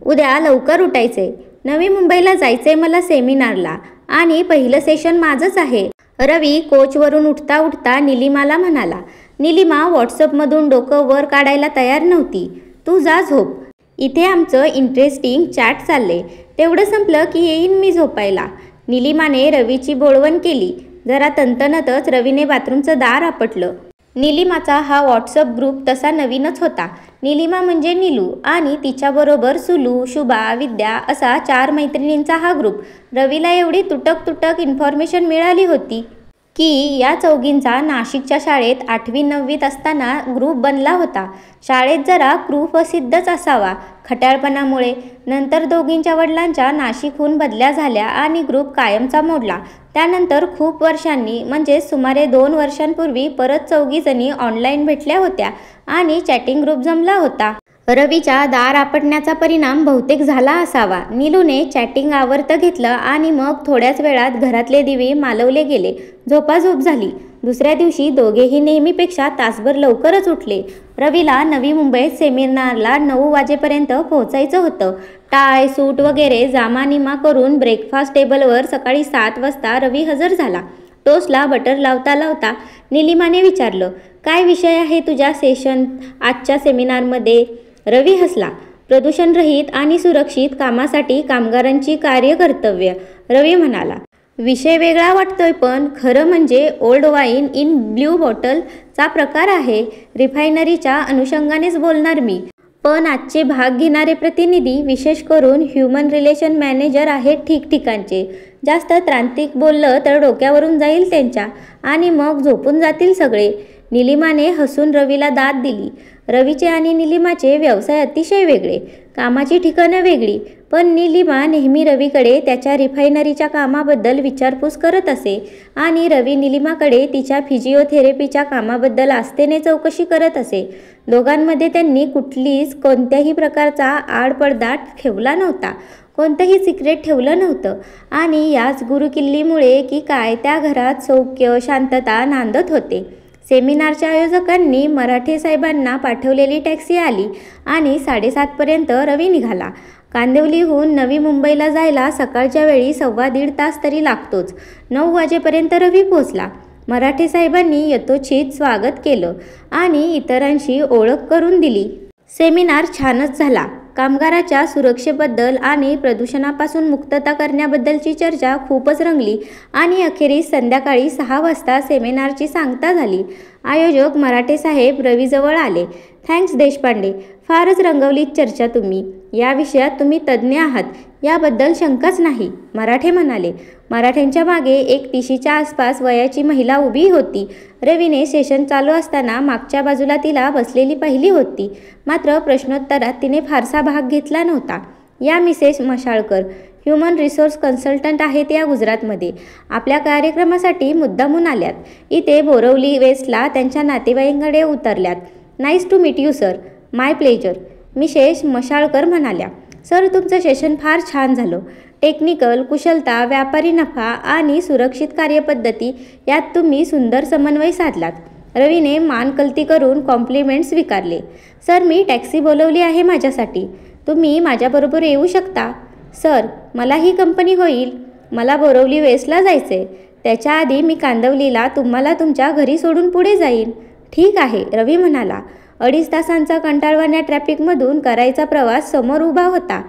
उद्या लवकर उठायचे, नवी मुंबईला जायचे मला सेमिनारला आणि पहिलं सेशन माझंच आहे. रवी कोचवरून उठता उठता निलिमाला म्हणाला. निलिमा व्हॉट्सअपमधून डोकं वर काढायला तयार नव्हती. तू जा झोप, इथे आमचं इंटरेस्टिंग चॅट चालले. तेवढं संपलं की येईन मी झोपायला. निलिमाने रवीची बोळवण केली. जरा तणतणतच रवीने बाथरूमचं दार आपटलं. निलिमाचा हा व्हॉट्सअप ग्रुप तसा नवीनच होता. निलिमा म्हणजे नीलू आणि तिच्याबरोबर सुलू, शुभा, विद्या असा 4 मैत्रिणींचा हा ग्रुप. रवीला एवढी तुटक तुटक इन्फॉर्मेशन मिळाली होती की या चौघींचा नाशिकच्या शाळेत 8वी-9वीत असताना ग्रुप बनला होता. शाळेत जरा ग्रुप प्रसिद्धच असावा खट्याळपणामुळे. नंतर दोघींच्या वडिलांच्या नाशिकहून बदल्या झाल्या आणि ग्रुप कायमचा मोडला. त्यानंतर खूप वर्षांनी म्हणजे सुमारे 2 वर्षांपूर्वी परत चौघीजणी ऑनलाईन भेटल्या होत्या आणि चॅटिंग ग्रुप जमला होता. रवीच्या दार आपटण्याचा परिणाम बहुतेक झाला असावा. नीलूने चॅटिंग आवर्त घेतलं आणि मग थोड्याच वेळात घरातले दिवे मालवले गेले. झोपाझोप झाली. दुसऱ्या दिवशी दोघेही नेहमीपेक्षा तासभर लवकरच उठले. रवीला नवी मुंबईत सेमिनारला 9 वाजेपर्यंत पोहोचायचं होतं. टाय सूट वगैरे जामानिमा करून ब्रेकफास्ट टेबलवर सकाळी 7 वाजता रवी हजर झाला. टोस्टला बटर लावता लावता निलिमाने विचारलं, काय विषय आहे तुझ्या आजच्या सेमिनारमध्ये? रवी हसला. प्रदूषणरहित आणि सुरक्षित कामासाठी कामगारांची कार्यकर्तव्य. रवी म्हणाला, विषय वेगळा वाटतोय पण खरं म्हणजे ओल्ड वाईन इन ब्ल्यू बॉटलचा प्रकार आहे. रिफायनरीच्या अनुषंगानेच बोलणार मी. पण आजचे भाग घेणारे प्रतिनिधी विशेष करून ह्युमन रिलेशन मॅनेजर आहेत ठिकठिकाणचे. जास्त त्रांतिक बोललं तर डोक्यावरून जाईल त्यांच्या आणि मग झोपून जातील सगळे. निलिमाने हसून रवीला दाद दिली. रवीचे आणि निलिमाचे व्यवसाय अतिशय वेगळे, कामाची ठिकाणं वेगळी. पण निलिमा नेहमी रवीकडे त्याच्या रिफायनरीच्या कामाबद्दल विचारपूस करत असे आणि रवी निलिमाकडे तिच्या फिजिओथेरपीच्या कामाबद्दल आस्थेने चौकशी करत असे. दोघांमध्ये त्यांनी कुठलीच कोणत्याही प्रकारचा आडपडदा ठेवला नव्हता. कोणतंही सिक्रेट ठेवलं नव्हतं आणि याच गुरुकिल्लीमुळे की काय त्या घरात सौख्य शांतता नांदत होते. सेमिनारच्या आयोजकांनी मराठे साहेबांना पाठवलेली टॅक्सी आली आणि 7:30पर्यंत रवी निघाला. कांदिवलीहून नवी मुंबईला जायला सकाळच्या वेळी 1.25 तास तरी लागतोच. 9 वाजेपर्यंत रवी पोचला. मराठे साहेबांनी यथोचित स्वागत केलं आणि इतरांशी ओळख करून दिली. सेमिनार छानच झाला. कामगाराच्या सुरक्षेबद्दल आणि प्रदूषणापासून मुक्तता करण्याबद्दलची चर्चा खूपच रंगली आणि अखेरीस संध्याकाळी 6 वाजता सेमिनारची सांगता झाली. आयोजक मराठे साहेब रवीजवळ आले. थँक्स देशपांडे, फारच रंगवलीत चर्चा तुम्ही. या विषयात तुम्ही तज्ज्ञ आहात याबद्दल शंकाच नाही, मराठे म्हणाले. मराठ्यांच्या मागे एक 30च्या आसपास वयाची महिला उभी होती. रवीने सेशन चालू असताना मागच्या बाजूला तिला बसलेली पाहिली होती. मात्र प्रश्नोत्तरात तिने फारसा भाग घेतला नव्हता. या मिसेस मशाळकर ह्युमन रिसोर्स कन्सल्टंट आहेत या गुजरातमध्ये. आपल्या कार्यक्रमासाठी मुद्दामून आल्यात. इथे बोरवली वेस्टला त्यांच्या नातेवाईकांकडे उतरल्यात. Nice to meet you sir. My pleasure, Mrs Mashalkar म्हणाल्या. सर, तुमचं सेशन फार छान झालं. टेक्निकल कुशलता, व्यापारी नफा आणि सुरक्षित कार्यपद्धती यात तुम्ही सुंदर समन्वय साधलात. रवीने मान कलती करून कॉम्प्लिमेंट स्वीकारले. सर, मी टॅक्सी बोलवली आहे माझ्यासाठी. तुम्ही माझ्याबरोबर येऊ शकता. सर, मला ही कंपनी होईल. मला बोरवली वेस्टला जायचे. त्याच्या आधी मी कांदिवलीला तुम्हाला तुमच्या घरी सोडून पुढे जाईन. ठीक आहे, रवी म्हणाला. 2.5 तासांचा कंटाळवाण्या ट्रॅफिकमधून करायचा प्रवास समोर उभा होता.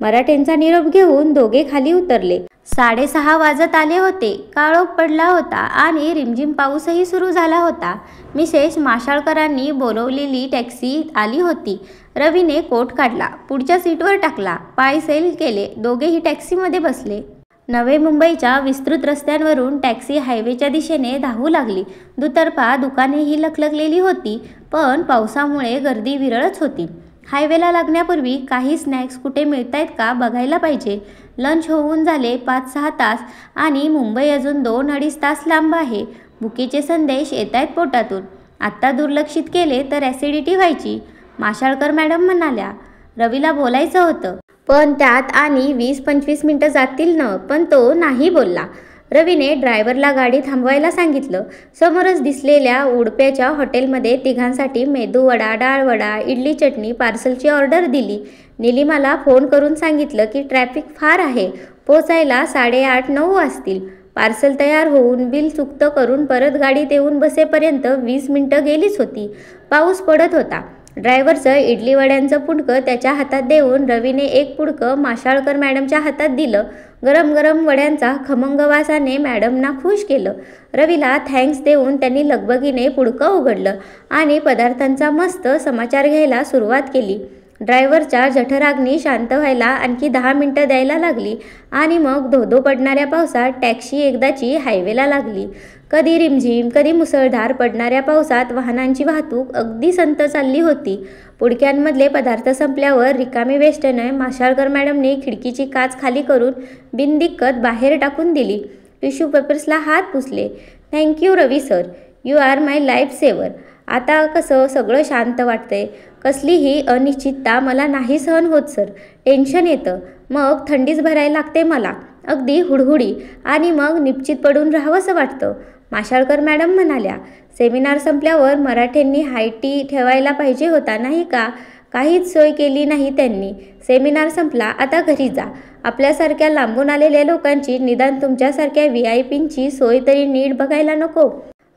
मराठ्यांचा निरोप घेऊन दोघे खाली उतरले. 6:30 वाजत आले होते. काळोख पडला होता आणि रिमझिम पाऊसही सुरू झाला होता. मिसेस माशाळकरांनी बोलवलेली टॅक्सी आली होती. रवीने कोट काढला, पुढच्या सीटवर टाकला, पाय सैल केले. दोघेही टॅक्सीमध्ये बसले. नवी मुंबईच्या विस्तृत रस्त्यांवरून टॅक्सी हायवेच्या दिशेने धावू लागली. दुतर्फा दुकानेही लखलखलेली होती, पण पावसामुळे गर्दी विरळच होती. हायवेला लागण्यापूर्वी काही स्नॅक्स कुठे मिळतायत का बघायला पाहिजे. लंच होऊन झाले 5-6 तास आणि मुंबई अजून 2-2.5 तास लांब आहे. भुकेचे संदेश येत आहेत पोटातून. आत्ता दुर्लक्षित केले तर ॲसिडिटी व्हायची, माशाळकर मॅडम म्हणाल्या. रवीला बोलायचं होतं, पण त्यात आणि 20-25 मिनटं जातील न, पण तो नाही बोलला. रवीने ड्रायव्हरला गाडी थांबवायला सांगितलं. समोरच दिसलेल्या उडप्याच्या हॉटेलमध्ये तिघांसाठी मेदूवडा, डाळवडा, इडली चटणी पार्सलची ऑर्डर दिली. निलिमाला फोन करून सांगितलं की ट्रॅफिक फार आहे, पोचायला 8:30-9 वाजतील. पार्सल तयार होऊन बिल चुकतं करून परत गाडीत येऊन बसेपर्यंत 20 मिनिटं गेलीच होती. पाऊस पडत होता. ड्रायव्हरचं इडली वड्यांचं पुडकं त्याच्या हातात देऊन रवीने एक पुडकं माशाळकर मॅडमच्या हातात दिलं. गरम गरम वड्यांचा खमंग वासाने मॅडमना खुश केलं. रवीला थँक्स देऊन त्यांनी लगबगीने पुडकं उघडलं आणि पदार्थांचा मस्त समाचार घ्यायला सुरुवात केली. ड्रायव्हरच्या जठराग्नी शांत व्हायला आणखी 10 मिनिटं द्यायला लागली आणि मग धोधो पडणाऱ्या पावसात टॅक्सी एकदाची हायवेला लागली. कधी रिमझिम कधी मुसळधार पडणाऱ्या पावसात वाहनांची वाहतूक अगदी संत चालली होती. पुडक्यांमधले पदार्थ संपल्यावर रिकामी वेस्टने माशाळकर मॅडमने खिडकीची काच खाली करून बिनदिक्कत बाहेर टाकून दिली. टिश्यू पेपर्सला हात पुसले. Thank you Ravi sir, you are my life saver. आता कसं सगळं शांत वाटतंय. कसलीही अनिश्चितता मला नाही सहन होत सर. टेन्शन येतं, मग थंडीच भरायला लागते मला, अगदी हुडहुडी, आणि मग निश्चित पडून राहावंसं वाटतं. माशाळकर मॅडम म्हणाल्या. सेमिनार संपल्यावर मराठ्यांनी हाय टी ठेवायला पाहिजे होता नाही का? काहीच सोय केली नाही त्यांनी. सेमिनार संपला, आता घरी जा. आपल्यासारख्या लांबून आलेल्या लोकांची, निदान तुमच्यासारख्या VIP-ची सोय तरी नीट बघायला नको.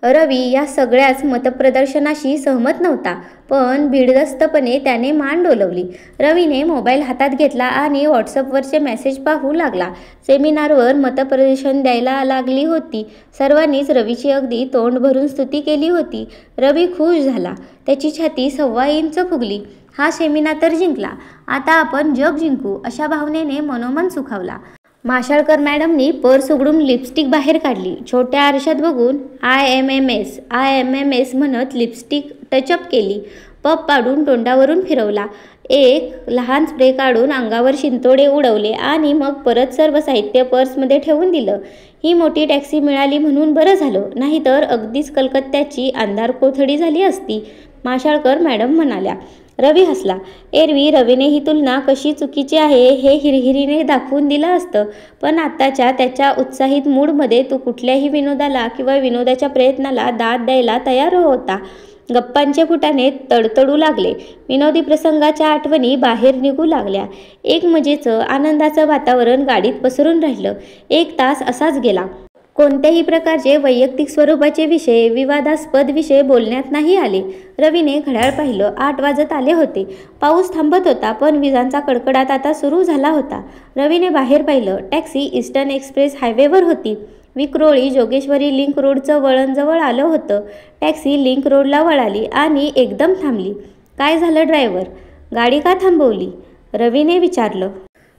रवी या सगळ्याच मतप्रदर्शनाशी सहमत नव्हता, पण भिडस्तपणे त्याने मान डोलवली. रवीने मोबाईल हातात घेतला आणि व्हॉट्सअपवरचे मेसेज पाहू लागला. सेमिनारवर मतप्रदर्शन द्यायला लागली होती. सर्वांनीच रवीची अगदी तोंड भरून स्तुती केली होती. रवी खुश झाला. त्याची छाती 1.25 इंच फुगली. हा सेमिनार तर जिंकला, आता आपण जग जिंकू अशा भावनेने मनोमन सुखावला. माशाळकर मॅडमनी पर्स उघडून लिपस्टिक बाहेर काढली. छोट्या आरशात बघून IMMS म्हणत लिपस्टिक टचअप केली. पप पाडून तोंडावरून फिरवला. एक लहान स्प्रे काढून अंगावर शिंतोडे उडवले आणि मग परत सर्व साहित्य पर्समध्ये ठेवून दिलं. ही मोठी टॅक्सी मिळाली म्हणून बरं झालं, नाहीतर अगदीच कलकत्त्याची अंधार कोथडी झाली असती, माशाळकर मॅडम म्हणाल्या. रवी हसला. एरवी रवीने ही तुलना कशी चुकीची आहे हे हिरहिरीने दाखवून दिलं असतं, पण आत्ताच्या त्याच्या उत्साहित मूडमध्ये तो कुठल्याही विनोदाला किंवा विनोदाच्या प्रयत्नाला दाद द्यायला तयार होता. गप्पांचे फुटाणे तडतडू लागले. विनोदी प्रसंगाच्या आठवणी बाहेर निघू लागल्या. एक मजेचं आनंदाचं वातावरण गाडीत पसरून राहिलं. 1 तास असाच गेला. कोणत्याही प्रकारचे वैयक्तिक स्वरूपाचे विषय, विवादास्पद विषय बोलण्यात नाही आले. रवीने घड्याळ पाहिलं. 8 वाजत आले होते. पाऊस थांबत होता, पण विजांचा कडकडाट आता सुरू झाला होता. रवीने बाहेर पाहिलं. टॅक्सी ईस्टर्न एक्सप्रेस हायवेवर होती. विक्रोळी जोगेश्वरी लिंक रोडचं वळण जवळ आलं होतं. टॅक्सी लिंक रोडला वळाली आणि एकदम थांबली. काय झालं ड्रायव्हर, गाडी का थांबवली? रवीने विचारलं.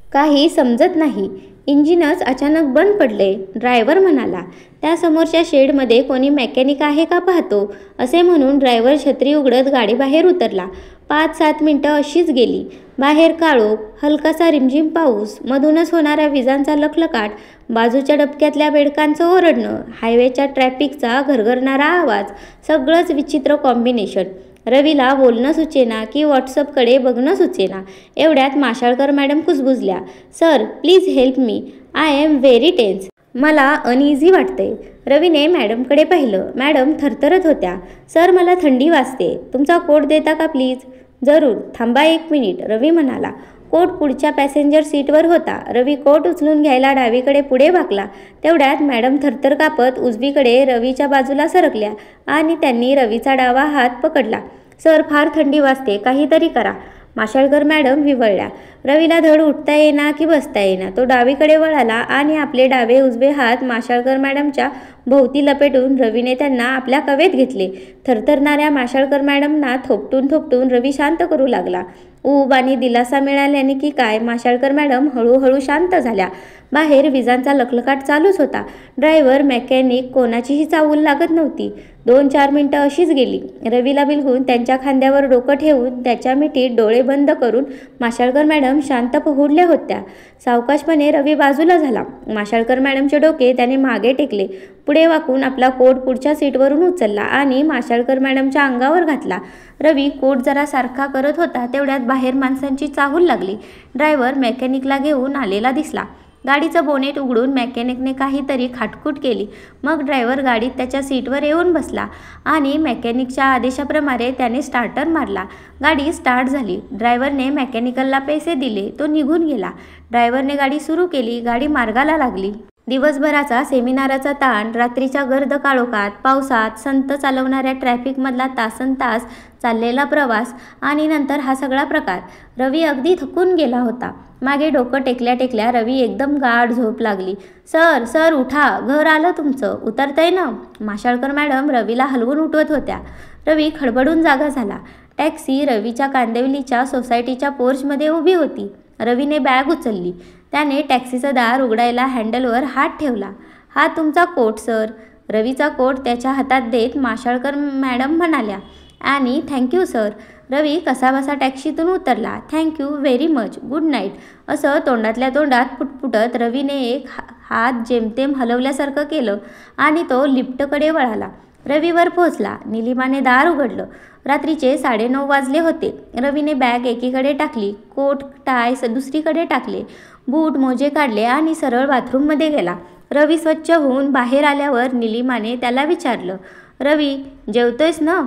काही समजत नाही, इंजिनच अचानक बंद पडले, ड्रायव्हर म्हणाला. त्या समोरच्या शेडमध्ये कोणी मेकॅनिक आहे का पाहतो, असे म्हणून ड्रायव्हर छत्री उघडत गाडीबाहेर उतरला. 5-7 मिनिटं अशीच गेली. बाहेर काळोख, हलकासा रिमझिम पाऊस, मधूनच होणाऱ्या विजांचा लखलकाट, बाजूच्या डबक्यातल्या बेडकांचं ओरडणं, हायवेच्या ट्रॅफिकचा घरघरणारा आवाज, सगळंच विचित्र कॉम्बिनेशन. रवीला बोलणं सुचेना की व्हॉट्सअपकडे बघणं सुचेना. एवढ्यात माशाळकर मॅडम कुजबुजल्या. Sir please help me, I am very tense. मला अनइझी वाटते. रवीने मॅडमकडे पाहिलं. मॅडम थरथरत होत्या. सर मला थंडी वाजते, तुमचा कोट देता का प्लीज? जरूर, थांबा 1 मिनिट, रवी म्हणाला. कोट पुढच्या पॅसेंजर सीटवर होता. रवी कोट उचलून घ्यायला डावीकडे पुढे वाकला. तेवढ्यात मॅडम थरथर कापत उजवीकडे रवीच्या बाजूला सरकल्या आणि त्यांनी रवीचा डावा हात पकडला. सर फार थंडी वाजते, काहीतरी करा. माशाळकर मॅडम विवळल्या. रवीला धड उठता येईना की बसता येईना. तो डावीकडे वळाला आणि आपले डावे उजवे हात माशाळकर मॅडमच्या भोवती लपेटून रवीने त्यांना आपल्या कवेत घेतले. थरथरणाऱ्या माशाळकर मॅडमना थोपटून थोपटून रवी शांत करू लागला. ऊब आणि दिलासा मिळाल्याने की काय माशाळकर मॅडम हळूहळू शांत झाल्या. बाहेर विजांचा लखलकाट चालूच होता. ड्रायव्हर, मेकॅनिक कोणाचीही चावल लागत नव्हती. 2-4 मिनिटं अशीच गेली. रवीला बिलगून त्यांच्या खांद्यावर डोकं ठेवून त्याच्या मिठीत डोळे बंद करून माशाळकर मॅडम शांत पहुडल्या होत्या. सावकाशपणे रवी बाजूला झाला. माशाळकर मॅडमचे डोके त्याने मागे टेकले. पुढे वाकून आपला कोट पुढच्या सीटवरून उचलला आणि माशाळकर मॅडमच्या अंगावर घातला. रवी कोट जरा सारखा करत होता. तेवढ्यात बाहेर माणसांची चाहूल लागली. ड्रायव्हर मेकॅनिकला घेऊन आलेला दिसला. गाडीचं बोनेट उघडून मेकॅनिकने काहीतरी खाटखूट केली. मग ड्रायव्हर गाडीत त्याच्या सीटवर येऊन बसला आणि मेकॅनिकच्या आदेशाप्रमाणे त्याने स्टार्टर मारला. गाडी स्टार्ट झाली. ड्रायव्हरने मेकॅनिकलला पैसे दिले. तो निघून गेला. ड्रायव्हरने गाडी सुरू केली. गाडी मार्गाला लागली. दिवसभराचा सेमिनाराचा ताण, रात्रीच्या गर्द काळोखात, पावसात, संत चालवणाऱ्या ट्रॅफिकमधला तासनतास चाललेला प्रवास आणि नंतर हा सगळा प्रकार. रवी अगदी थकून गेला होता. मागे डोकं टेकल्या टेकल्या रवी एकदम गाढ झोप लागली. सर सर उठा, घर आलं तुमचं, उतरतंय ना? माशाळकर मॅडम रवीला हलवून उठवत होत्या. रवी खडबडून जागा झाला. टॅक्सी रवीच्या कांदिवलीच्या सोसायटीच्या पोर्चमध्ये उभी होती. रवीने बॅग उचलली. त्याने टॅक्सीचं दार उघडायला हँडलवर हात ठेवला. हा तुमचा कोट सर. रवीचा कोट त्याच्या हातात देत माशाळकर मॅडम म्हणाल्या. आणि थँक्यू सर. रवी कसाबसा टॅक्सीतून उतरला. Thank you very much, good night असं तोंडातल्या तोंडात पुटपुटत रवीने एक हात जेमतेम हलवल्यासारखं केलं आणि तो लिफ्टकडे वळाला. रवीवर पोहोचला. निलिमाने दार उघडलं. रात्रीचे 9:30 वाजले होते. रवीने बॅग एकीकडे टाकली, कोट टाय दुसरीकडे टाकले, बूट मोजे काढले आणि सरळ बाथरूममध्ये गेला. रवी स्वच्छ होऊन बाहेर आल्यावर निलिमाने त्याला विचारलं, रवी जेवतोयस ना?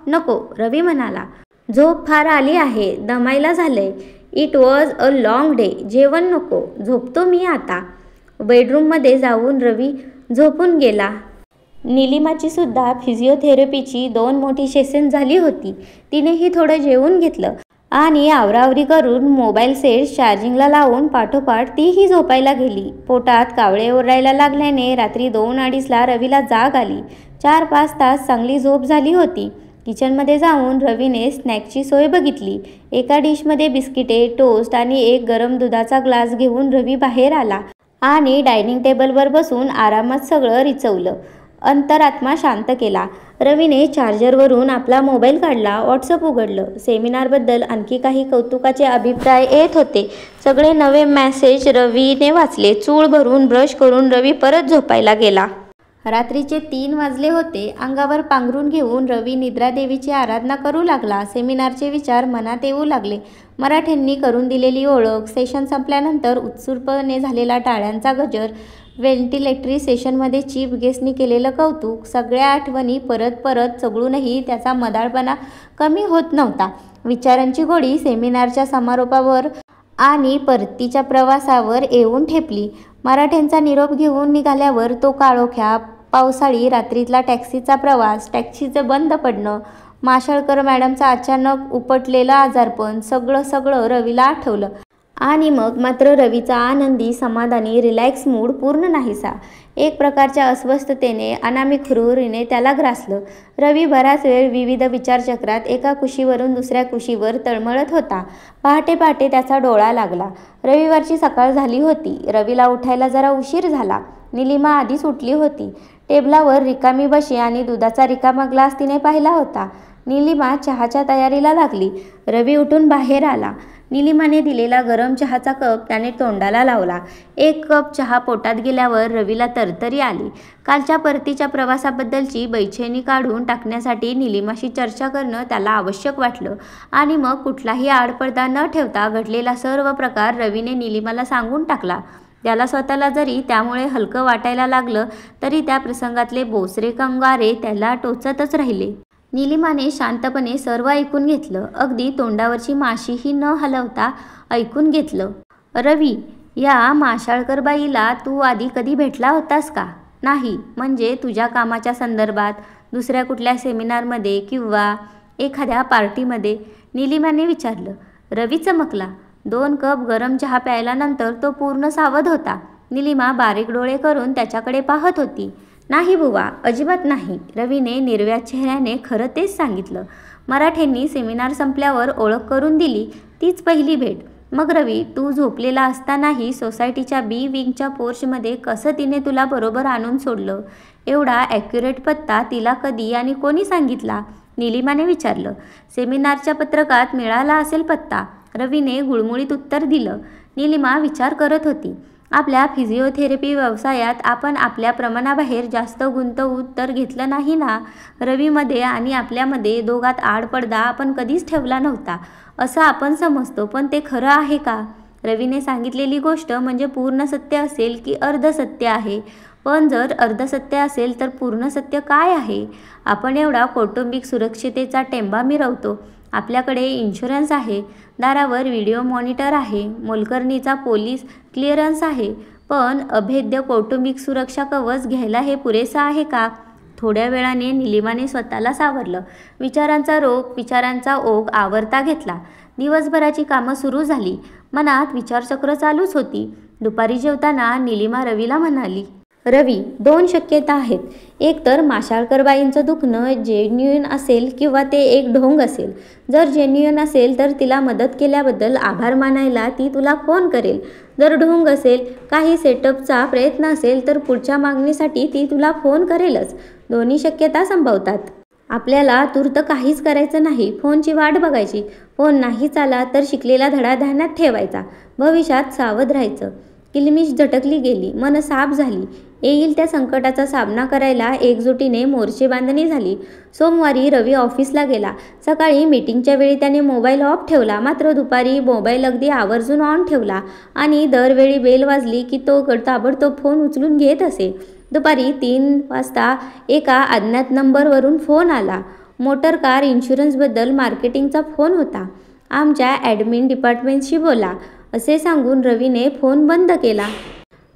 नको, रवी म्हणाला. झोप फार आली आहे, दमायला झालंय. It was a long day. जेवण नको, झोपतो मी आता. बेडरूममध्ये जाऊन रवी झोपून गेला. निलिमाची सुद्धा फिजिओथेरपीची 2 मोठी सेशन झाली होती. तिनेही थोडं जेवून घेतलं आणि आवरावरी करून मोबाईल सेट चार्जिंगला लावून पाठोपाठ तीही झोपायला गेली. पोटात कावळे ओरडायला लागल्याने रात्री 2-2:30ला रवीला जाग आली. 4-5 तास चांगली झोप झाली होती. किचनमध्ये जाऊन रवीने स्नॅक्सची सोय बघितली. एका डिशमध्ये बिस्किटे, टोस्ट आणि एक गरम दुधाचा ग्लास घेऊन रवी बाहेर आला आणि डायनिंग टेबलवर बसून आरामात सगळं रिचवलं. अंतरात्मा शांत केला. रवीने चार्जरवरून आपला मोबाईल काढला, व्हॉट्सअप उघडलं. सेमिनारबद्दल आणखी काही कौतुकाचे अभिप्राय येत होते. सगळे नवे मेसेज रवीने वाचले. चूळ भरून ब्रश करून रवी परत झोपायला गेला. रात्रीचे 3 वाजले होते. अंगावर पांघरून घेऊन रवी निद्रादेवीची आराधना करू लागला. सेमिनारचे विचार मनात येऊ लागले. मराठ्यांनी करून दिलेली ओळख, सेशन संपल्यानंतर उत्सुकपणे झालेला टाळ्यांचा गजर, व्हेंटिलेटरी सेशनमध्ये चीफ गेस्टनी केलेलं कौतुक, सगळ्या आठवणी परत परत चघळूनही त्याचा मदाळपणा कमी होत नव्हता. विचारांची गोडी सेमिनारच्या समारोपावर आणि परतीच्या प्रवासावर येऊन ठेपली. मराठ्यांचा निरोप घेऊन निघाल्यावर तो काळोख्या पावसाळी रात्रीतला टॅक्सीचा प्रवास, टॅक्सीचं बंद पडणं, माशाळकर मॅडमचा अचानक उपटलेलं आजारपण, सगळं रवीला आठवलं. आणि मग मात्र रवीचा आनंदी, समाधानी, रिलॅक्स मूड पूर्ण नाहीसा. एक प्रकारच्या अस्वस्थतेने, अनामिक हुरहुरीने त्याला ग्रासलं. रवी बराच वेळ विविध विचारचक्रात एका कुशीवरून दुसऱ्या कुशीवर तळमळत होता. पहाटे पहाटे त्याचा डोळा लागला. रविवारची सकाळ झाली होती. रवीला उठायला जरा उशीर झाला. निलिमा आधीच उठली होती. टेबलावर रिकामी बशी आणि दुधाचा रिकामा ग्लास तिने पाहिला होता. निलिमा चहाच्या तयारीला लागली. रवी उठून बाहेर आला. निलिमाने दिलेला गरम चहाचा कप त्याने तोंडाला लावला. 1 कप चहा पोटात गेल्यावर रवीला तरतरी आली. कालच्या परतीच्या प्रवासाबद्दलची बैचेनी काढून टाकण्यासाठी निलिमाशी चर्चा करणं त्याला आवश्यक वाटलं. आणि मग कुठलाही आडपडदा न ठेवता घडलेला सर्व प्रकार रवीने निलिमाला सांगून टाकला. त्याला स्वतःला जरी त्यामुळे हलकं वाटायला लागलं तरी त्या प्रसंगातले बोचरे कंगारे त्याला टोचतच राहिले. निलिमाने शांतपणे सर्व ऐकून घेतलं. अगदी तोंडावरची माशीही न हलवता ऐकून घेतलं. रवी, या माशाळकर बाईला तू आधी कधी भेटला होतास का? नाही. म्हणजे तुझ्या कामाच्या संदर्भात, दुसऱ्या कुठल्या सेमिनारमध्ये किंवा एखाद्या पार्टीमध्ये? निलिमाने विचारलं. रवी चमकला. 2 कप गरम चहा प्यायल्यानंतर तो पूर्ण सावध होता. निलिमा बारीक डोळे करून त्याच्याकडे पाहत होती. नाही बुवा, अजिबात नाही. रवीने निर्व्याज चेहऱ्याने खरं तेच सांगितलं. मराठ्यांनी सेमिनार संपल्यावर ओळख करून दिली, तीच पहिली भेट. मग रवी, तू झोपलेला असतानाही सोसायटीच्या बी विंगच्या पोर्चमध्ये कसं तिने तुला बरोबर आणून सोडलं? एवढा ॲक्युरेट पत्ता तिला कधी आणि कोणी सांगितला? निलिमाने विचारलं. सेमिनारच्या पत्रकात मिळाला असेल पत्ता. रवीने गुळमुळीत उत्तर दिलं. निलिमा विचार करत होती. आपल्या फिजिओथेरपी व्यवसायात आपण आपल्या प्रमाणाबाहेर जास्त गुंतवून तर घेतलं नाही ना? रवीमध्ये आणि आपल्यामध्ये दोघात आडपडदा आपण कधीच ठेवला नव्हता असं आपण समजतो, पण ते खरं आहे का? रवीने सांगितलेली गोष्ट म्हणजे पूर्ण सत्य असेल की अर्ध सत्य आहे? पण जर अर्ध सत्य असेल तर पूर्ण सत्य काय आहे? आपण एवढा कौटुंबिक सुरक्षितेचा टेंबा मिरवतो. आपल्याकडे इन्शुरन्स आहे, दारावर व्हिडिओ मॉनिटर आहे, मोलकरणीचा पोलीस क्लिअरन्स आहे, पण अभेद्य कौटुंबिक सुरक्षा कवच घ्यायला हे पुरेसं आहे का? थोड्या वेळाने निलिमाने स्वतःला सावरलं. विचारांचा ओघ आवरता घेतला. दिवसभराची कामं सुरू झाली. मनात विचारचक्र चालूच होती. दुपारी जेवताना निलिमा रवीला म्हणाली, रवी, 2 शक्यता आहेत. एक तर माशाळकरबाईंचं दुखणं जेन्युइन असेल किंवा ते एक ढोंग असेल. जर जेन्युइन असेल तर तिला मदत केल्याबद्दल आभार मानायला ती तुला फोन करेल. जर ढोंग असेल, काही सेटअपचा प्रयत्न असेल तर पुढच्या मागणीसाठी ती तुला फोन करेलच. दोन्ही शक्यता संभवतात. आपल्याला तूर्त काहीच करायचं नाही. फोनची वाट बघायची. फोन नाहीच आला तर शिकलेला धडा ध्यानात ठेवायचा. भविष्यात सावध राहायचं. किलमिश झटकली गेली. मन साफ झाली. येईल त्या संकटाचा सामना करायला एकजुटीने मोर्चे बांधणी झाली. सोमवारी रवी ऑफिसला गेला. सकाळी मीटिंगच्या वेळी त्याने मोबाईल ऑफ ठेवला, मात्र दुपारी मोबाईल अगदी आवर्जून ऑन ठेवला आणि दरवेळी बेल वाजली की तो ताबडतोब फोन उचलून घेत असे. दुपारी 3 वाजता एका अज्ञात नंबरवरून फोन आला. मोटर कार इन्शुरन्सबद्दल मार्केटिंगचा फोन होता. आमच्या ॲडमिन डिपार्टमेंटशी बोला, असे सांगून रवीने फोन बंद केला.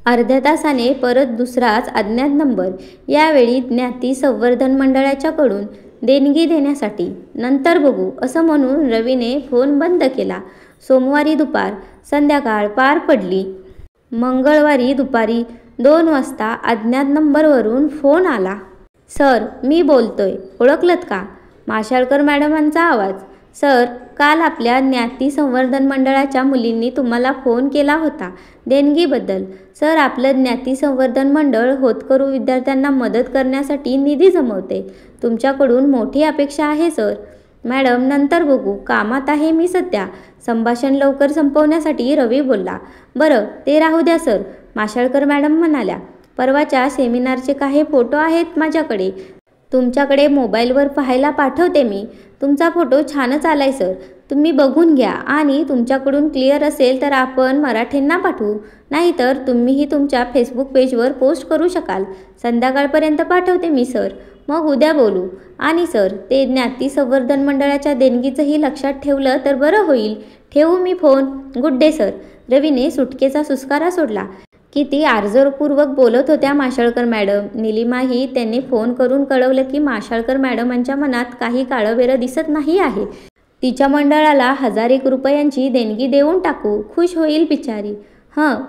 अर्ध्या तासाने परत दुसराच अज्ञात नंबर, यावेळी ज्ञाती संवर्धन मंडळाच्याकडून देणगी देण्यासाठी. नंतर बघू असं म्हणून रवीने फोन बंद केला. सोमवारी दुपार, संध्याकाळ पार पडली. मंगळवारी दुपारी 2 वाजता अज्ञात नंबरवरून फोन आला. सर, मी बोलतोय, ओळखलत का? माशाळकर मॅडमांचा आवाज. सर, काल आपल्या ज्ञाती संवर्धन मंडळाच्या मुलींनी तुम्हाला फोन केला होता देणगीबद्दल. सर, आपलं ज्ञाती संवर्धन मंडळ होतकरू विद्यार्थ्यांना मदत करण्यासाठी निधी जमवते. तुमच्याकडून मोठी अपेक्षा आहे सर. मॅडम, नंतर बघू, कामात आहे मी सध्या. संभाषण लवकर संपवण्यासाठी रवी बोलला. बरं, ते राहू द्या सर, माशाळकर मॅडम म्हणाल्या. परवाच्या सेमिनारचे काही फोटो आहेत माझ्याकडे. तुमच्याकडे मोबाईलवर पाहायला पाठवते मी. तुमचा फोटो छानच आलाय सर. तुम्ही बघून घ्या आणि तुमच्याकडून क्लिअर असेल तर आपण मराठींना पाठवू. नाहीतर तुम्हीही तुमच्या फेसबुक पेजवर पोस्ट करू शकाल. संध्याकाळपर्यंत पाठवते मी सर. मग उद्या बोलू. आणि सर, ते ज्ञाती संवर्धन मंडळाच्या देणगीचंही लक्षात ठेवलं तर बरं होईल. ठेवू मी फोन. Good day sir. रवीने सुटकेचा सुस्कारा सोडला. किती आर्जवपूर्वक बोलत होत्या माशाळकर मॅडम. निलिमाही त्यांनी फोन करून कळवलं की माशाळकर मॅडमांच्या मनात काही काळबेरं दिसत नाही आहे. तिच्या मंडळाला 1000 रुपयांची देणगी देऊन टाकू. खुश होईल बिचारी.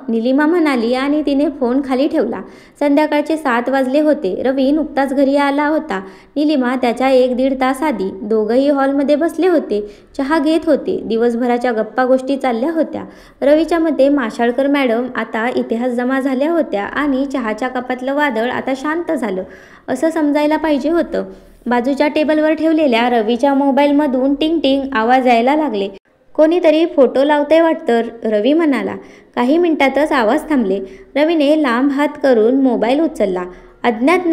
निलिमा म्हणाली आणि तिने फोन खाली ठेवला. संध्याकाळचे 7 वाजले होते. रवी नुकताच घरी आला होता. निलिमा त्याच्या 1-1.5 तास आधी. दोघंही हॉलमध्ये बसले होते. चहा घेत होते. दिवसभराच्या गप्पा गोष्टी चालल्या होत्या. रवीच्या मते माशाळकर मॅडम आता इतिहास जमा झाल्या होत्या आणि चहाच्या कपातलं वादळ आता शांत झालं असं समजायला पाहिजे होतं. बाजूच्या टेबलवर ठेवलेल्या रवीच्या मोबाईलमधून टिंग टिंग आवाज यायला लागले. कोणीतरी फोटो लावतंय वाटतं, रवी म्हणाला. काही मिनिटातच आवाज थांबले. रवीने लांब हात करून मोबाईल उचलला. अज्ञात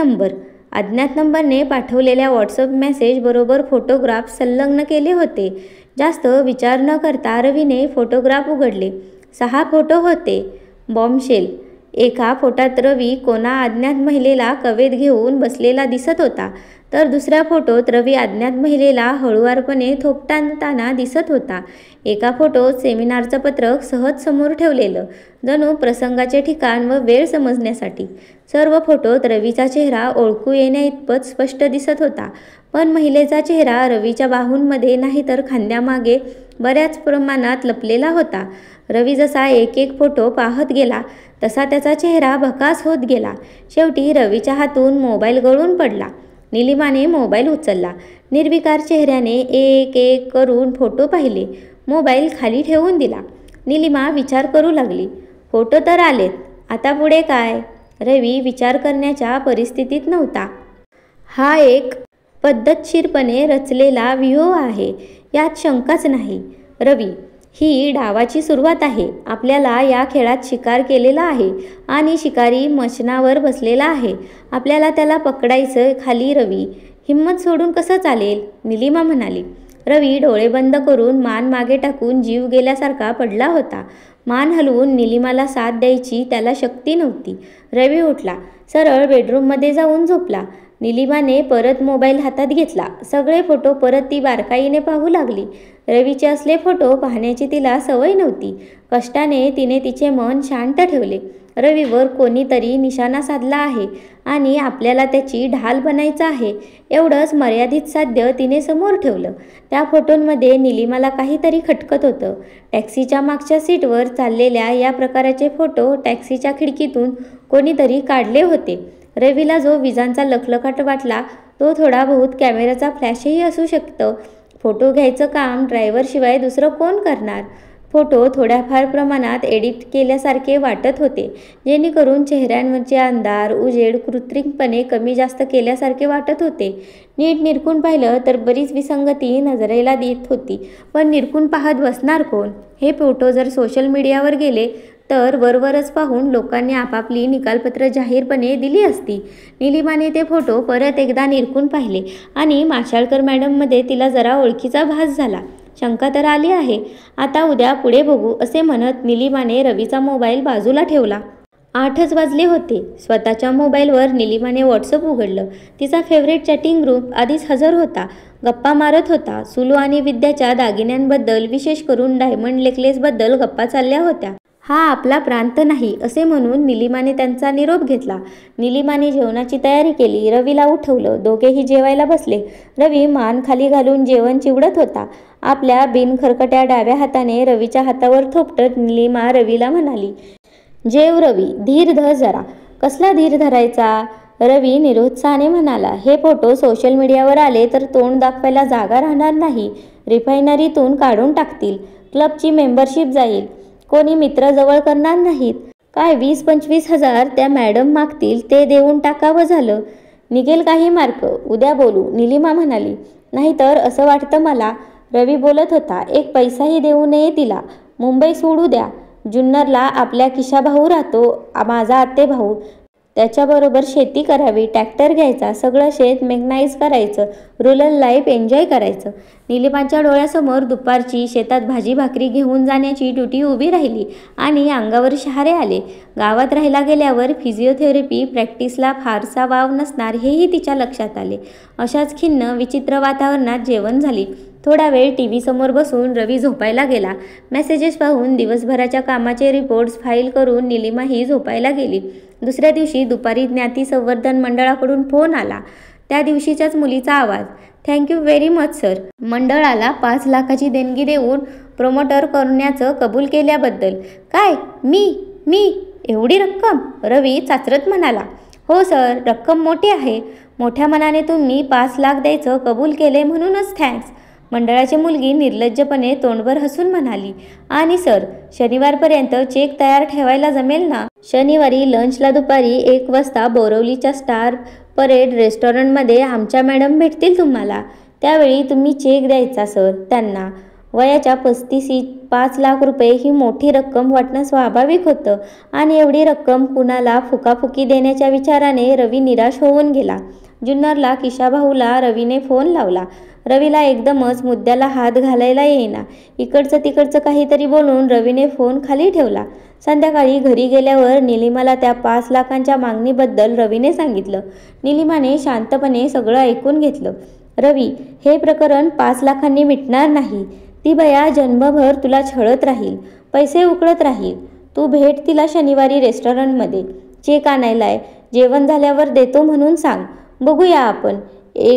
नंबरने पाठवलेल्या व्हॉट्सअप मेसेज बरोबर फोटोग्राफ संलग्न केले होते. जास्त विचार न करता रवीने फोटोग्राफ उघडले. 6 फोटो होते. बॉम्बशेल. एका फोटोत रवी कोणा अज्ञात महिलेला कवेत घेऊन बसलेला दिसत होता, तर दुसऱ्या फोटोत रवी अज्ञात महिलेला हळुवारपणे थोपटताना दिसत होता. एका फोटोत सेमिनारचं पत्रक सहज समोर ठेवलेलं, जणू प्रसंगाचे ठिकाण व वेळ समजण्यासाठी. सर्व फोटोत रवीचा चेहरा ओळखू येण्याइतपत स्पष्ट दिसत होता, पण महिलेचा चेहरा रवीच्या बाहूंमध्ये नाही तर खांद्यामागे बऱ्याच प्रमाणात लपलेला होता. रवी जसा एक फोटो पाहत गेला तसा त्याचा चेहरा भकास होत गेला. शेवटी रवीच्या हातून मोबाईल गळून पडला. निलिमाने मोबाईल उचलला. निर्विकार चेहऱ्याने एक करून फोटो पाहिले. मोबाईल खाली ठेवून दिला. निलिमा विचार करू लागली. फोटो तर आलेत, आता पुढे काय? रवी विचार करण्याच्या परिस्थितीत नव्हता. हा एक पद्धतशीरपणे रचलेला व्यूह आहे, यात शंकाच नाही. रवी, ही डावाची सुरुवात आहे. आपल्याला या खेळात शिकार केलेला आहे आणि शिकारी मशनावर बसलेला आहे. आपल्याला त्याला पकडायचं. खाली रवी. हिम्मत सोडून कसं चालेल? निलिमा म्हणाली. रवी डोळे बंद करून मान मागे टाकून जीव गेल्यासारखा पडला होता. मान हलवून निलिमाला साथ द्यायची त्याला शक्ती नव्हती. रवी उठला, सरळ बेडरूममध्ये जाऊन झोपला. निलिमाने परत मोबाईल हातात घेतला. सगळे फोटो परत ती बारकाईने पाहू लागली. रवीचे असले फोटो पाहण्याची तिला सवय नव्हती. कष्टाने तिने तिचे मन शांत ठेवले. रवीवर कोणीतरी निशाणा साधला आहे आणि आपल्याला त्याची ढाल बनायचं आहे, एवढंच मर्यादित साध्य तिने समोर ठेवलं. त्या फोटोंमध्ये निलिमाला काहीतरी खटकत होतं. टॅक्सीच्या मागच्या सीटवर चाललेल्या या प्रकाराचे फोटो टॅक्सीच्या खिडकीतून कोणीतरी काढले होते. रवीला जो विजांचा लखलखाट वाटला तो थोडा बहुत कॅमेऱ्याचा फ्लॅशही असू शकतं. फोटो घ्यायचं काम ड्रायव्हरशिवाय दुसरं कोण करणार? फोटो थोड्याफार प्रमाणात एडिट केल्यासारखे वाटत होते, जेणेकरून चेहऱ्यांवरचे अंधार उजेड कृत्रिमपणे कमी जास्त केल्यासारखे वाटत होते. नीट निरखून पाहिलं तर बरीच विसंगती नजरेला देत होती. पण निरखून पाहत बसणार कोण? हे फोटो जर सोशल मीडियावर गेले तर वरवरच पाहून लोकांनी आपापली निकालपत्र जाहीरपणे दिली असती. निलिमाने ते फोटो परत एकदा निरखून पाहिले आणि माशाळकर मॅडममध्ये तिला जरा ओळखीचा भास झाला. शंका तर आली आहे. आता उद्या पुढे बघू असे म्हणत निलिमाने रवीचा मोबाईल बाजूला ठेवला. 8च वाजले होते. स्वतःच्या मोबाईलवर निलिमाने व्हॉट्सअप उघडलं. तिचा फेवरेट चॅटिंग ग्रुप आधीच हजर होता. गप्पा मारत होता. सुलू आणि विद्याच्या दागिन्यांबद्दल, विशेष करून डायमंड नेकलेसबद्दल गप्पा चालल्या होत्या. हा आपला प्रांत नाही असे म्हणून निलिमाने त्यांचा निरोप घेतला. निलिमाने जेवणाची तयारी केली. रवीला उठवलं. दोघेही जेवायला बसले. रवी मान खाली घालून जेवण चिवडत होता. आपल्या बिनखरकट्या डाव्या हाताने रवीच्या हातावर थोपटत निलिमा रवीला म्हणाली, जेव रवी, धीर धर जरा. कसला धीर धरायचा? रवी निरुत्साहाने म्हणाला, हे फोटो सोशल मीडियावर आले तर तोंड दाखवायला जागा राहणार नाही. रिफायनरीतून काढून टाकतील. क्लबची मेंबरशिप जाईल. कोणी मित्र जवळ करणार नाहीत. काय 20-25 हजार त्या मॅडम मागतील ते देऊन टाकावं झालं. निघेल काही मार्क. उद्या बोलू, निलिमा म्हणाली. नाहीतर असं वाटतं मला. रवी बोलत होता. एक पैसाही देऊ नये तिला. मुंबई सोडू द्या. जुन्नरला आपल्या किशा भाऊ राहतो, माझा आत्ते भाऊ. त्याच्याबरोबर शेती करावी. ट्रॅक्टर घ्यायचा. सगळं शेत मेकनाईज करायचं. रुरल लाईफ एन्जॉय करायचं. निलिमाच्या डोळ्यासमोर दुपारची शेतात भाजी भाकरी घेऊन जाण्याची ड्युटी उभी राहिली आणि अंगावर शहारे आले. गावात राहायला गेल्यावर फिजिओथेरपी प्रॅक्टिसला फारसा वाव नसणार हेही तिच्या लक्षात आले. अशाच खिन्न विचित्र वातावरणात जेवण झाली. थोडा वेळ टीव्ही समोर बसून रवी झोपायला गेला. मेसेजेस पाहून दिवसभराच्या कामाचे रिपोर्ट्स फाईल करून निलिमाही झोपायला गेली. दुसऱ्या दिवशी दुपारी ज्ञाती संवर्धन मंडळाकडून फोन आला. त्या दिवशीच्याच मुलीचा आवाज, थँक्यू व्हेरी मच सर. मंडळाला 5 लाखाची देणगी देऊन प्रमोटर करण्याचं कबूल केल्याबद्दल. काय? मी एवढी रक्कम? रवी चाचरत म्हणाला. हो सर, रक्कम मोठी आहे. मोठ्या मनाने तुम्ही 5 लाख द्यायचं कबूल केले म्हणूनच थँक्स. मंडळाची मुलगी निर्लज्जपणे तोंडवर हसून म्हणाली. आणि सर, शनिवारपर्यंत चेक तयार ठेवायला जमेल ना? शनिवारी लंचला दुपारी 1 वाजता बोरवलीच्या स्टार परेड रेस्टॉरंटमध्ये आमच्या मॅडम भेटतील तुम्हाला. त्यावेळी तुम्ही चेक द्यायचा सर त्यांना. वयाच्या 35 5 लाख रुपये ही मोठी रक्कम वाटणं स्वाभाविक होतं आणि एवढी रक्कम कुणाला फुकाफुकी देण्याच्या विचाराने रवी निराश होऊन गेला. जुन्नरला किशाभाऊला रवीने फोन लावला. रवीला एकदमच मुद्द्याला हात घालायला येईना. इकडचं तिकडचं काहीतरी बोलून रवीने फोन खाली ठेवला. संध्याकाळी घरी गेल्यावर निलिमाला त्या 5 लाखांच्या मागणीबद्दल रवीने सांगितलं. निलिमाने शांतपणे सगळं ऐकून घेतलं. रवी, हे प्रकरण 5 लाखांनी मिटणार नाही. ती बया जन्मभर तुला छळत राहील, पैसे उकळत राहील. तू भेट तिला शनिवारी रेस्टॉरंटमध्ये. चेक आणायलाय. जेवण झाल्यावर देतो म्हणून सांग. बघूया आपण.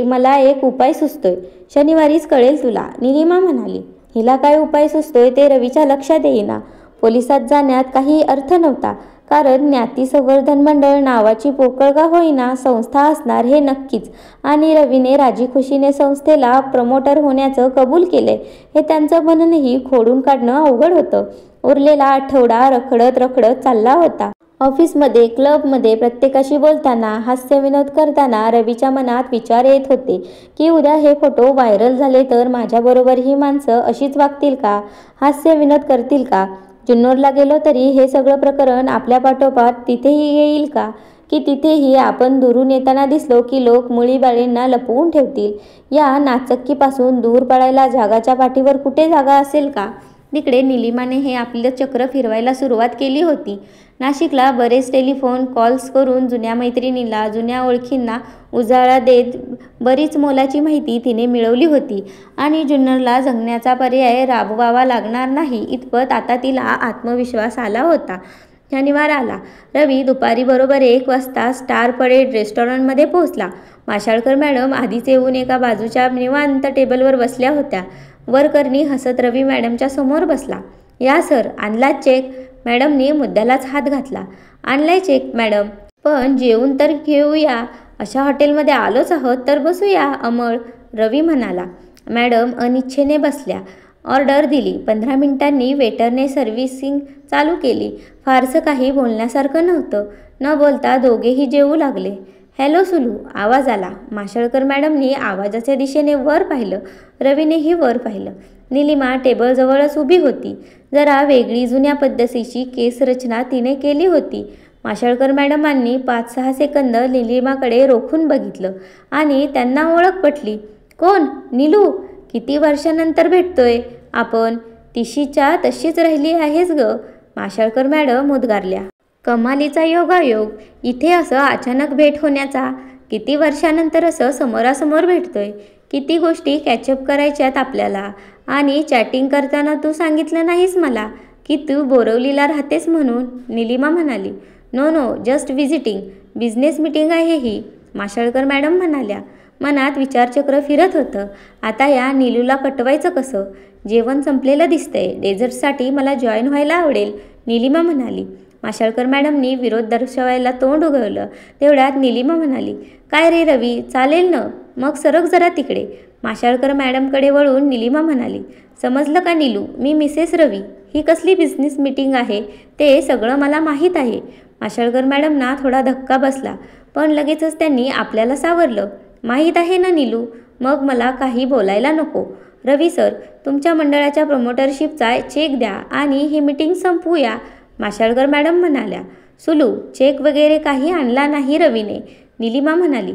मला एक उपाय सुचतोय. शनिवारीच कळेल तुला, निलिमा म्हणाली. हिला काय उपाय सुचतोय ते रवीच्या लक्षात येईना. पोलिसात जाण्यात काही अर्थ नव्हता, कारण ज्ञाती संवर्धन मंडळ नावाची पोकळ का होईना संस्था असणार हे नक्कीच. आणि रवीने राजीखुशीने संस्थेला प्रमोटर होण्याचं कबूल केलंय हे त्यांचं म्हणूनही खोडून काढणं अवघड होतं. उरलेला आठवडा रखडत चालला होता. ऑफिसमध्ये, क्लबमध्ये प्रत्येकाशी बोलताना, हास्यविनोद करताना रवीच्या मनात विचार येत होते की उद्या हे फोटो व्हायरल झाले तर माझ्याबरोबर ही माणसं अशीच वागतील का? हास्यविनोद करतील का? जुन्नरला गेलो तरी हे सगळं प्रकरण आपल्या पाठोपाठ तिथेही येईल का? की तिथेही आपण दुरून येताना दिसलो की लोक मुळीबाळींना लपवून ठेवतील? या नाचक्कीपासून दूर पळायला जगाच्या पाठीवर कुठे जागा असेल का? तिकडे निलिमाने हे आपलं चक्र फिरवायला सुरुवात केली होती. नाशिकला बरेच टेलिफोन कॉल्स करून जुन्या मैत्रिणींना, जुन्या ओळखींना उजाळा देत बरीच मोलाची माहिती तिने मिळवली होती आणि जुन्नरला जगण्याचा पर्याय राबवावा लागणार नाही इतपत आता तिला आत्मविश्वास आला होता. शनिवार आला. रवी दुपारी बरोबर 1 वाजता स्टार परेड रेस्टॉरंटमध्ये पोहोचला. माशाळकर मॅडम आधीच येऊन एका बाजूच्या निवांत टेबलवर बसल्या होत्या. वरकरणी हसत रवी मॅडमच्या समोर बसला. या सर, आणलात चेक? मॅडमनी मुद्द्यालाच हात घातला. आणलाय चेक मॅडम, पण जेवून तर घेऊया. अशा हॉटेलमध्ये आलोच आहोत तर बसूया अमळ, रवी म्हणाला. मॅडम अनिच्छेने बसल्या. ऑर्डर दिली. 15 मिनिटांनी वेटरने सर्व्हिसिंग चालू केली. फारसं काही बोलण्यासारखं नव्हतं. न बोलता दोघेही जेवू लागले. हॅलो सुलू, आवाज आला. माशाळकर मॅडमनी आवाजाच्या दिशेने वर पाहिलं. रवीनेही वर पाहिलं. निलिमा टेबलजवळच उभी होती. जरा वेगळी जुन्या पद्धतीची केसरचना तिने केली होती. माशाळकर मॅडमांनी 5-6 सेकंद निलिमाकडे रोखून बघितलं आणि त्यांना ओळख पटली. कोण? नीलू? किती वर्षानंतर भेटतोय आपण. तिशीच्या तशीच राहिली आहेस ग, माशाळकर मॅडम उद्गारल्या. कमालीचा योगायोग, इथे असं अचानक भेट होण्याचा. किती वर्षानंतर असं समोरासमोर भेटतोय. किती गोष्टी कॅचअप करायच्यात आपल्याला. आणि चॅटिंग करताना तू सांगितलं नाहीस मला की तू बोरवलीला राहतेस म्हणून, निलिमा म्हणाली. No, just visiting. Business meeting आहे ही, माशाळकर मॅडम म्हणाल्या. मनात विचारचक्र फिरत होतं. आता या नीलूला पटवायचं कसं? जेवण संपलेलं दिसतंय. डेझर्टसाठी मला जॉईन व्हायला आवडेल, निलिमा म्हणाली. माशाळकर मॅडमनी विरोध दर्शवायला तोंड उघडलं. तेवढ्यात निलिमा म्हणाली. काय रे रवी, चालेल ना? मग सरक जरा तिकडे. माशाळकर मॅडमकडे वळून निलिमा म्हणाली. समजलं का नीलू, मी मिसेस रवी. ही कसली बिझनेस मीटिंग आहे ते सगळं मला माहीत आहे. माशाळकर मॅडमना थोडा धक्का बसला, पण लगेचच त्यांनी आपल्याला सावरलं. माहीत आहे ना नीलू, मग मला काही बोलायला नको. रवी सर, तुमच्या मंडळाच्या प्रमोटरशिपचा चेक द्या आणि ही मीटिंग संपवूया, माशाळकर मॅडम म्हणाल्या. सुलू, चेक वगैरे काही आणला नाही रवीने, निलिमा म्हणाली.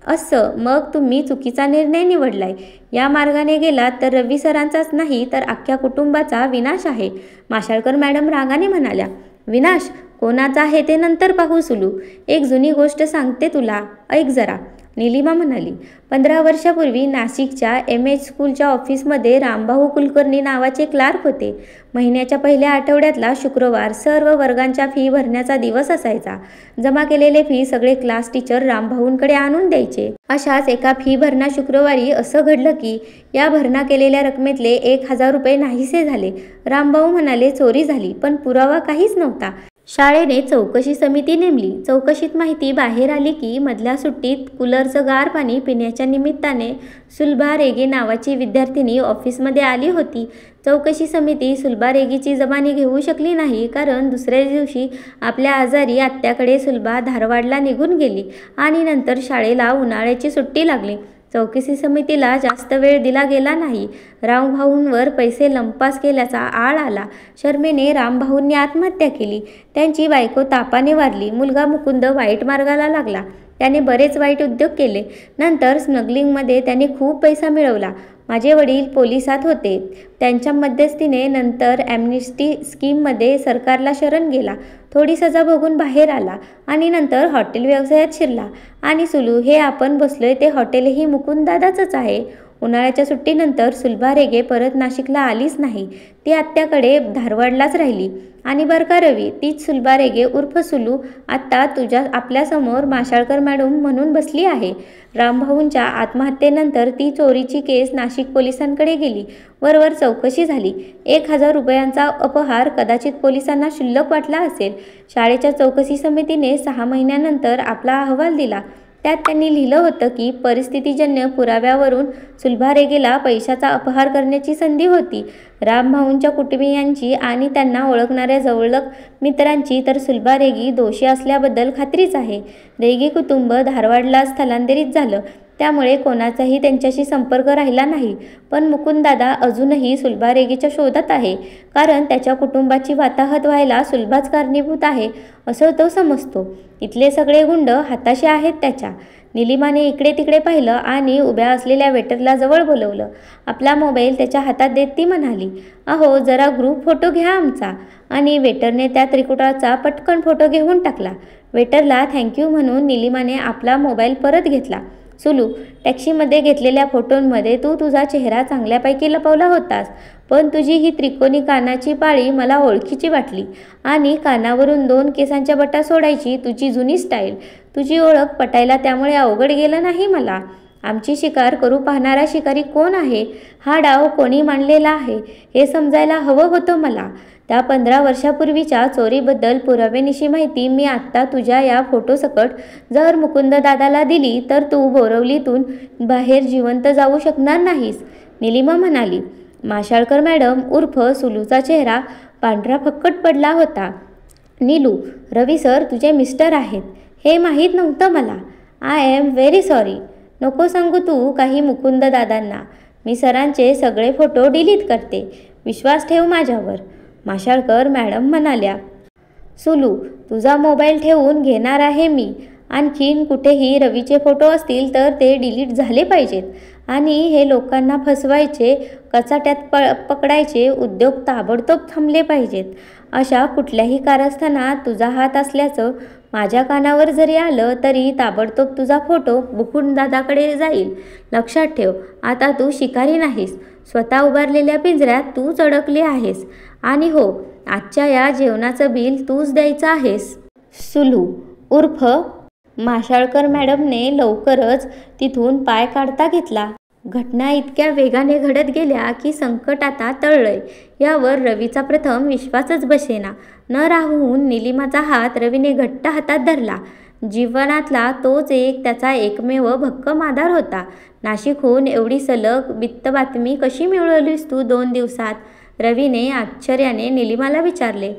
असं, मग तुम्ही चुकीचा निर्णय निवडलाय. या मार्गाने गेलात तर रवी सरांचाच नाही तर अख्ख्या कुटुंबाचा विनाश आहे, माशाळकर मॅडम रागाने म्हणाल्या. विनाश कोणाचा आहे ते नंतर पाहू सुलू. एक जुनी गोष्ट सांगते तुला, ऐक जरा, निलिमा म्हणाली. 15 वर्षापूर्वी नाशिकच्या MH स्कूलच्या ऑफिसमध्ये रामभाऊ कुलकर्णी नावाचे क्लार्क होते. महिन्याच्या पहिल्या आठवड्यातला शुक्रवार सर्व वर्गांच्या फी भरण्याचा दिवस असायचा. जमा केलेले फी सगळे क्लास टीचर रामभाऊंकडे आणून द्यायचे. अशाच एका फी भरणा शुक्रवारी असं घडलं की या भरणा केलेल्या रकमेतले 1000 रुपये नाहीसे झाले. रामभाऊ म्हणाले चोरी झाली, पण पुरावा काहीच नव्हता. शाळेने चौकशी समिती नेमली. चौकशीत माहिती बाहेर आली की मधल्या सुट्टीत कूलरचं गार पाणी पिण्याच्या निमित्ताने सुलभा रेगे नावाची विद्यार्थिनी ऑफिसमध्ये आली होती. चौकशी समिती सुलभा रेगेची जबानी घेऊ शकली नाही, कारण दुसऱ्या दिवशी आपल्या आजारी आत्याकडे सुलभा धारवाडला निघून गेली आणि नंतर शाळेला उन्हाळ्याची सुट्टी लागली. चौकशी समितीला जास्त वेळ दिला गेला नाही. रामभाऊंवर पैसे लंपास केल्याचा आळ आला. शर्मेने रामभाऊंनी आत्महत्या केली. त्यांची बायको तापाने वारली. मुलगा मुकुंद वाईट मार्गाला लागला. त्याने बरेच वाईट उद्योग केले. नंतर स्मगलिंगमध्ये त्याने खूप पैसा मिळवला. माझे वडील पोलिसात होते. त्यांच्या मध्यस्थीने नंतर ॲम्निस्टी स्कीममध्ये सरकारला शरण गेला. थोडी सजा भोगून बाहेर आला आणि नंतर हॉटेल व्यवसायात शिरला. आणि सुलू, हे आपण बसलोय ते हॉटेलही मुकुंददादाचंच आहे. उन्हाळ्याच्या सुट्टीनंतर सुलभा रेगे परत नाशिकला आलीच नाही. ती आत्याकडे धारवाडलाच राहिली. आणि बरं का रवी, तीच सुलभा रेगे उर्फ सुलू आत्ता आपल्यासमोर माशाळकर मॅडम म्हणून बसली आहे. रामभाऊंच्या आत्महत्येनंतर ती चोरीची केस नाशिक पोलिसांकडे गेली. वरवर चौकशी झाली. 1000 रुपयांचा अपहार कदाचित पोलिसांना क्षुल्लक वाटला असेल. शाळेच्या चौकशी समितीने 6 महिन्यानंतर आपला अहवाल दिला. त्यात त्यांनी लिहिलं होतं की परिस्थितीजन्य पुराव्यावरून सुलभा रेगेला पैशाचा अपहार करण्याची संधी होती. रामभाऊंच्या कुटुंबियांची आणि त्यांना ओळखणाऱ्या जवळक मित्रांची तर सुलभा रेगी दोषी असल्याबद्दल खात्रीच आहे. रेगी कुटुंब धारवाडला स्थलांतरित झालं. त्यामुळे कोणाचाही त्यांच्याशी संपर्क राहिला नाही. पण मुकुंददादा अजूनही सुलभारेगीच्या शोधात आहे, कारण त्याच्या कुटुंबाची वाताहत व्हायला सुलभाच कारणीभूत आहे असं तो समजतो. इथले सगळे गुंड हाताशी आहेत त्याच्या. निलिमाने इकडे तिकडे पाहिलं आणि उभ्या असलेल्या वेटरला जवळ बोलवलं. आपला मोबाईल त्याच्या हातात देत ती म्हणाली, अहो जरा ग्रुप फोटो घ्या आमचा. आणि वेटरने त्या त्रिकुटाचा पटकन फोटो घेऊन टाकला. वेटरला थँक्यू म्हणून निलिमाने आपला मोबाईल परत घेतला. सुलू, टॅक्सीमध्ये घेतलेल्या फोटोंमध्ये तू तुझा चेहरा चांगल्यापैकी लपवला होतास, पण तुझी ही त्रिकोणी कानाची पाळी मला ओळखीची वाटली. आणि कानावरून 2 केसांच्या बटा सोडायची तुझी जुनी स्टाईल. तुझी ओळख पटायला त्यामुळे अवघड गेलं नाही मला. आमची शिकार करू पाहणारा शिकारी कोण आहे, हा डाव कोणी मांडलेला आहे हे समजायला हवं होतं मला. त्या 15 वर्षापूर्वीच्या चोरीबद्दल पुरावेनिशी माहिती मी आत्ता तुझ्या या फोटोसकट जर मुकुंददादाला दिली तर तू बोरवलीतून बाहेर जिवंत जाऊ शकणार नाहीस, निलिमा म्हणाली. माशाळकर मॅडम उर्फ सुलूचा चेहरा पांढरा फक्कट पडला होता. नीलू, रवी सर तुझे मिस्टर आहेत हे माहीत नव्हतं मला. I am very sorry. नको सांगू तू काही मुकुंददादांना. मी सरांचे सगळे फोटो डिलीट करते. विश्वास ठेव माझ्यावर, माशाळकर मॅडम म्हणाल्या. सुलू, तुझा मोबाईल ठेवून घेणार आहे मी. आणखीन कुठेही रवीचे फोटो असतील तर ते डिलीट झाले पाहिजेत. आणि हे लोकांना फसवायचे, कचाट्यात पकडायचे उद्योग ताबडतोब थांबले पाहिजेत. अशा कुठल्याही कारस्थानात तुझा हात असल्याचं माझ्या कानावर जरी आलं तरी ताबडतोब तुझा फोटो मुकुंददादाकडे जाईल. लक्षात ठेव, आता तू शिकारी नाहीस. स्वतः उभारलेल्या पिंजऱ्यात तूच अडकली आहेस. आणि हो, आजच्या या जेवणाचं बिल तूच द्यायचं आहेस. सुलू उर्फ माशाळकर मॅडमने लवकरच तिथून पाय काढता घेतला. घटना इतक्या वेगाने घडत गेल्या की संकट आता टळलंय यावर रवीचा प्रथम विश्वासच बसेना. न राहून निलिमाचा हात रवीने घट्ट हातात धरला. जीवनातला तोच एक त्याचा एकमेव भक्कम आधार होता. नाशिकहून एवढी सलग बित्त बातमी कशी मिळवलीस तू 2 दिवसात? रवीने आश्चर्याने निलिमाला विचारले.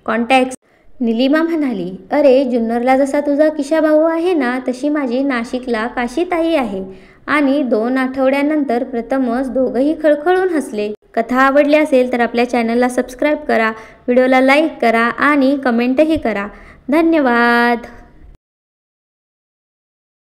कॉन्टॅक्ट्स, निलिमा म्हणाली. अरे, जुन्नरला जसा तुझा किशा भाऊ आहे ना, तशी माझी नाशिकला काशीताई आहे. आणि 2 आठवड्यानंतर प्रथमच दोघंही खळखळून हसले. कथा आवडली असेल तर आपल्या चॅनलला सबस्क्राईब करा, व्हिडिओला लाईक करा आणि कमेंटही करा. धन्यवाद.